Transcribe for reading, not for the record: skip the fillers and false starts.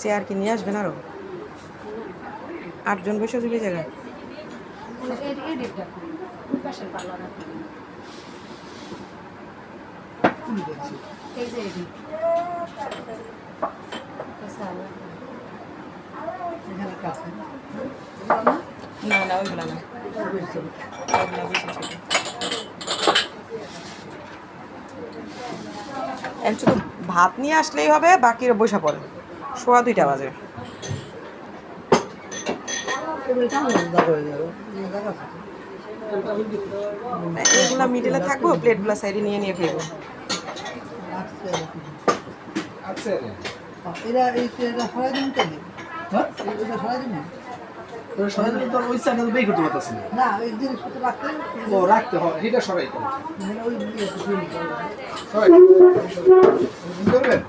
chair কি নিয়ে আসবেন আরো 8 জন বসে যাবে জায়গায় না না ওইগুলো না শুধু ভাত নিয়ে আসলেই হবে বাকিরা বসে পড়ে 2:15 বাজে এগুলা মিডলে থাকবো প্লেটগুলো সাইডে নিয়ে নিয়ে ফেলবো এরা এই সরাই দিন কেন হ্যাঁ এটা সরাই দিন তো সরাই দিন তো ওই সাইডে বের করতে পারতাছ না এই জিনিসপত্র রাখতে ও রাখতে হয় এটা সরাই করো ওই সরাই করবেন